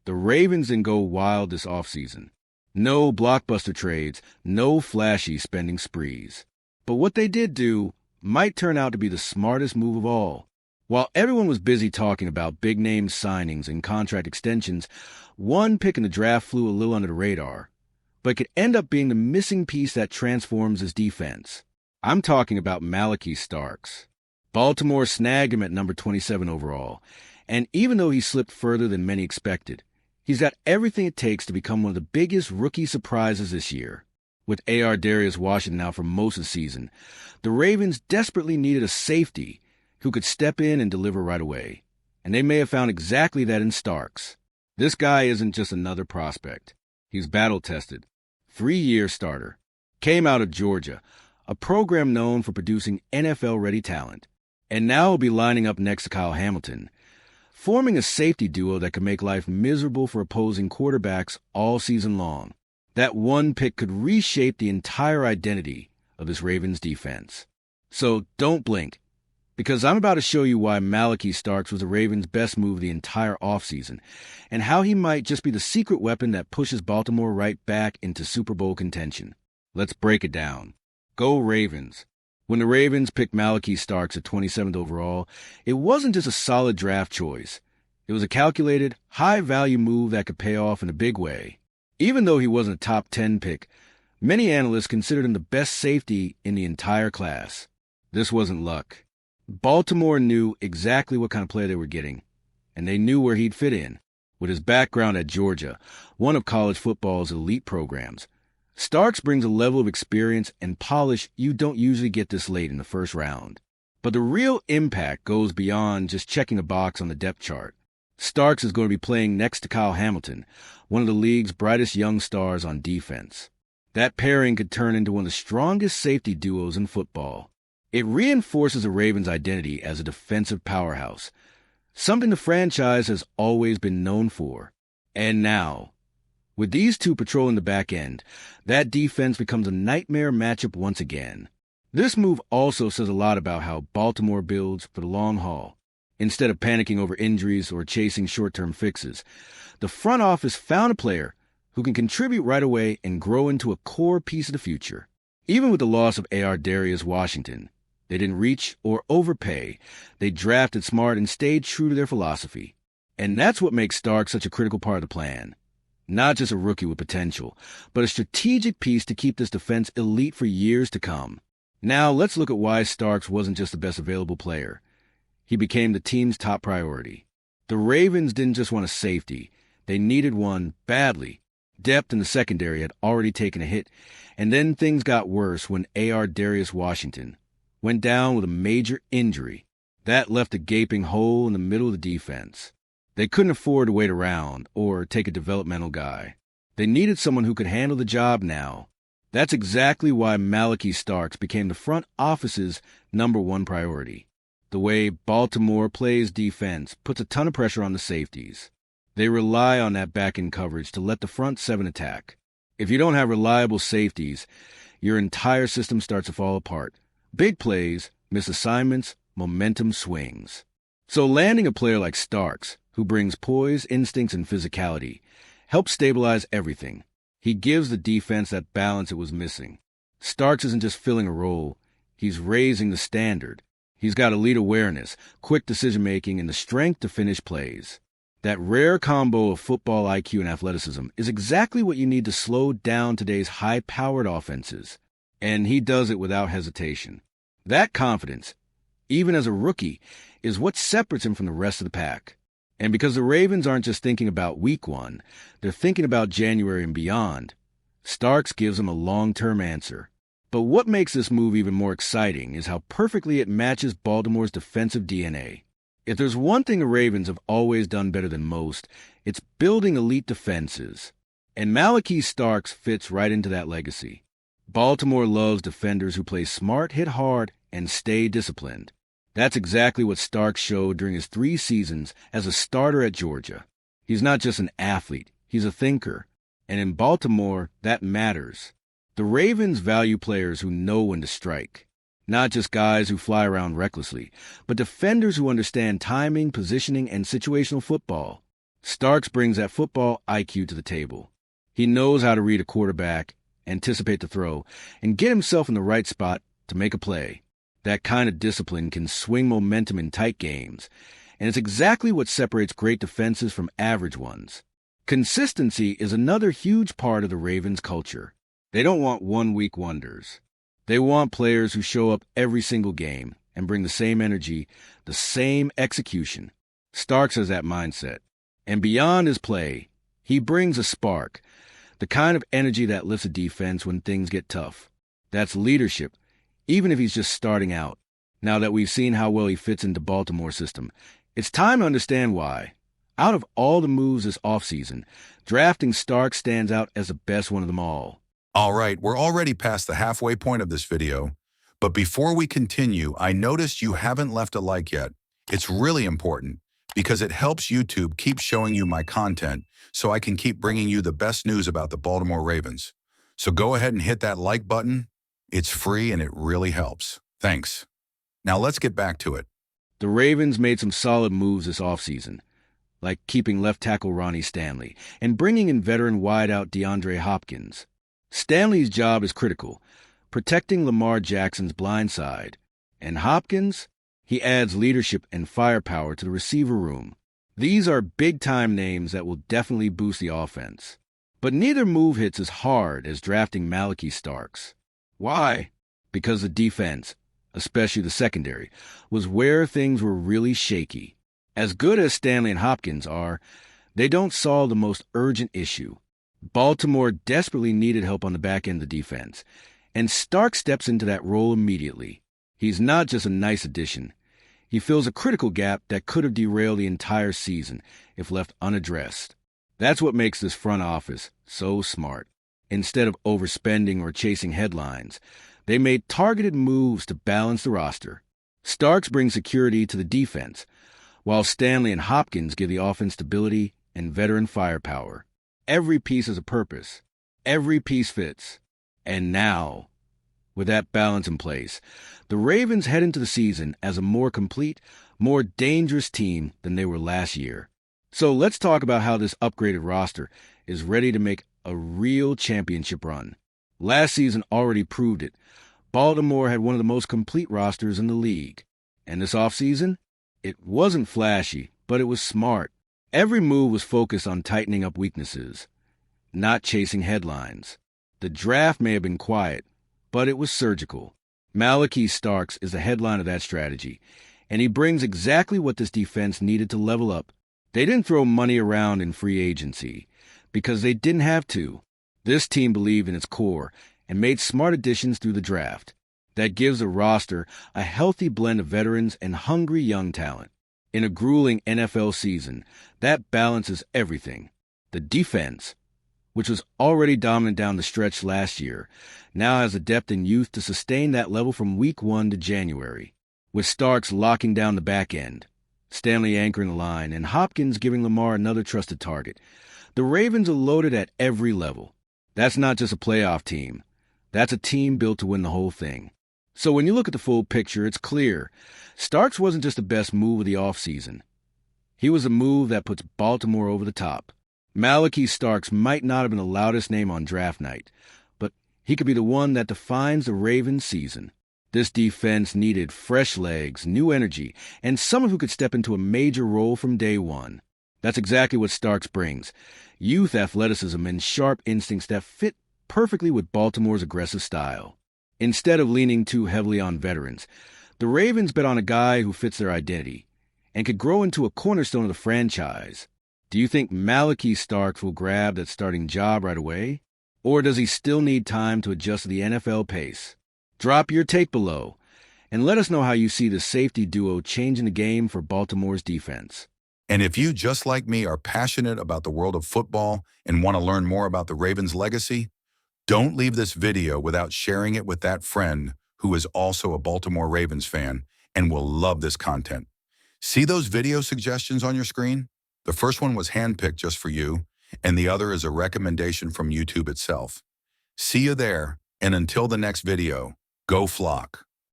The Ravens didn't go wild this offseason. No blockbuster trades, no flashy spending sprees. But what they did do might turn out to be the smartest move of all. While everyone was busy talking about big-name signings and contract extensions, one pick in the draft flew a little under the radar, but could end up being the missing piece that transforms his defense. I'm talking about Malachi Starks. Baltimore snagged him at number 27 overall, and even though he slipped further than many expected, he's got everything it takes to become one of the biggest rookie surprises this year. With Darius Washington out for most of the season, the Ravens desperately needed a safety who could step in and deliver right away. And they may have found exactly that in Starks. This guy isn't just another prospect. He's battle-tested, 3-year starter, came out of Georgia, a program known for producing NFL-ready talent, and now will be lining up next to Kyle Hamilton, forming a safety duo that could make life miserable for opposing quarterbacks all season long. That one pick could reshape the entire identity of this Ravens defense. So don't blink, because I'm about to show you why Malachi Starks was the Ravens' best move the entire offseason, and how he might just be the secret weapon that pushes Baltimore right back into Super Bowl contention. Let's break it down. Go Ravens. When the Ravens picked Malachi Starks at 27th overall, it wasn't just a solid draft choice. It was a calculated, high-value move that could pay off in a big way. Even though he wasn't a top 10 pick, many analysts considered him the best safety in the entire class. This wasn't luck. Baltimore knew exactly what kind of player they were getting, and they knew where he'd fit in. With his background at Georgia, one of college football's elite programs, Starks brings a level of experience and polish you don't usually get this late in the first round. But the real impact goes beyond just checking a box on the depth chart. Starks is going to be playing next to Kyle Hamilton, one of the league's brightest young stars on defense. That pairing could turn into one of the strongest safety duos in football. It reinforces the Ravens' identity as a defensive powerhouse, something the franchise has always been known for. And now, with these two patrolling the back end, that defense becomes a nightmare matchup once again. This move also says a lot about how Baltimore builds for the long haul. Instead of panicking over injuries or chasing short-term fixes, the front office found a player who can contribute right away and grow into a core piece of the future. Even with the loss of Darius Washington, they didn't reach or overpay. They drafted smart and stayed true to their philosophy. And that's what makes Stark such a critical part of the plan. Not just a rookie with potential, but a strategic piece to keep this defense elite for years to come. Now let's look at why Starks wasn't just the best available player. He became the team's top priority. The Ravens didn't just want a safety. They needed one badly. Depth in the secondary had already taken a hit, and then things got worse when Darius Washington went down with a major injury. That left a gaping hole in the middle of the defense. They couldn't afford to wait around or take a developmental guy. They needed someone who could handle the job now. That's exactly why Malachi Starks became the front office's #1 priority. The way Baltimore plays defense puts a ton of pressure on the safeties. They rely on that back-end coverage to let the front seven attack. If you don't have reliable safeties, your entire system starts to fall apart. Big plays, misassignments, momentum swings. So landing a player like Starks, who brings poise, instincts, and physicality, helps stabilize everything. He gives the defense that balance it was missing. Starks isn't just filling a role, he's raising the standard. He's got elite awareness, quick decision-making, and the strength to finish plays. That rare combo of football IQ and athleticism is exactly what you need to slow down today's high-powered offenses. And he does it without hesitation. That confidence, even as a rookie, is what separates him from the rest of the pack. And because the Ravens aren't just thinking about week 1, they're thinking about January and beyond, Starks gives them a long-term answer. But what makes this move even more exciting is how perfectly it matches Baltimore's defensive DNA. If there's one thing the Ravens have always done better than most, it's building elite defenses. And Malachi Starks fits right into that legacy. Baltimore loves defenders who play smart, hit hard, and stay disciplined. That's exactly what Starks showed during his 3 seasons as a starter at Georgia. He's not just an athlete, he's a thinker. And in Baltimore, that matters. The Ravens value players who know when to strike. Not just guys who fly around recklessly, but defenders who understand timing, positioning, and situational football. Starks brings that football IQ to the table. He knows how to read a quarterback, anticipate the throw, and get himself in the right spot to make a play. That kind of discipline can swing momentum in tight games, and it's exactly what separates great defenses from average ones. Consistency is another huge part of the Ravens' culture. They don't want one-week wonders. They want players who show up every single game and bring the same energy, the same execution. Starks has that mindset. And beyond his play, he brings a spark, the kind of energy that lifts a defense when things get tough. That's leadership, even if he's just starting out. Now that we've seen how well he fits into Baltimore's system, it's time to understand why. Out of all the moves this offseason, drafting Starks stands out as the best one of them all. All right, we're already past the halfway point of this video, but before we continue, I noticed you haven't left a like yet. It's really important because it helps YouTube keep showing you my content so I can keep bringing you the best news about the Baltimore Ravens. So go ahead and hit that like button. It's free and it really helps. Thanks. Now let's get back to it. The Ravens made some solid moves this offseason, like keeping left tackle Ronnie Stanley and bringing in veteran wideout DeAndre Hopkins. Stanley's job is critical, protecting Lamar Jackson's blind side. And Hopkins, he adds leadership and firepower to the receiver room. These are big-time names that will definitely boost the offense. But neither move hits as hard as drafting Malachi Starks. Why? Because the defense, especially the secondary, was where things were really shaky. As good as Stanley and Hopkins are, they don't solve the most urgent issue. Baltimore desperately needed help on the back end of the defense, and Stark steps into that role immediately. He's not just a nice addition. He fills a critical gap that could have derailed the entire season if left unaddressed. That's what makes this front office so smart. Instead of overspending or chasing headlines, they made targeted moves to balance the roster. Starks brings security to the defense, while Stanley and Hopkins give the offense stability and veteran firepower. Every piece has a purpose. Every piece fits. And now, with that balance in place, the Ravens head into the season as a more complete, more dangerous team than they were last year. So let's talk about how this upgraded roster is ready to make a real championship run. Last season already proved it. Baltimore had one of the most complete rosters in the league. And this offseason, it wasn't flashy, but it was smart. Every move was focused on tightening up weaknesses, not chasing headlines. The draft may have been quiet, but it was surgical. Malachi Starks is the headline of that strategy, and he brings exactly what this defense needed to level up. They didn't throw money around in free agency because they didn't have to. This team believed in its core and made smart additions through the draft. That gives the roster a healthy blend of veterans and hungry young talent. In a grueling NFL season, that balances everything. The defense, which was already dominant down the stretch last year, now has the depth and youth to sustain that level from week 1 to January. With Starks locking down the back end, Stanley anchoring the line, and Hopkins giving Lamar another trusted target, the Ravens are loaded at every level. That's not just a playoff team. That's a team built to win the whole thing. So when you look at the full picture, it's clear. Starks wasn't just the best move of the offseason. He was a move that puts Baltimore over the top. Malachi Starks might not have been the loudest name on draft night, but he could be the one that defines the Ravens season. This defense needed fresh legs, new energy, and someone who could step into a major role from day one. That's exactly what Starks brings. Youth athleticism and sharp instincts that fit perfectly with Baltimore's aggressive style. Instead of leaning too heavily on veterans, the Ravens bet on a guy who fits their identity and could grow into a cornerstone of the franchise. Do you think Malachi Starks will grab that starting job right away? Or does he still need time to adjust to the NFL pace? Drop your take below and let us know how you see the safety duo changing the game for Baltimore's defense. And if you, just like me, are passionate about the world of football and want to learn more about the Ravens' legacy, don't leave this video without sharing it with that friend who is also a Baltimore Ravens fan and will love this content. See those video suggestions on your screen? The first one was handpicked just for you, and the other is a recommendation from YouTube itself. See you there, and until the next video, go Flock.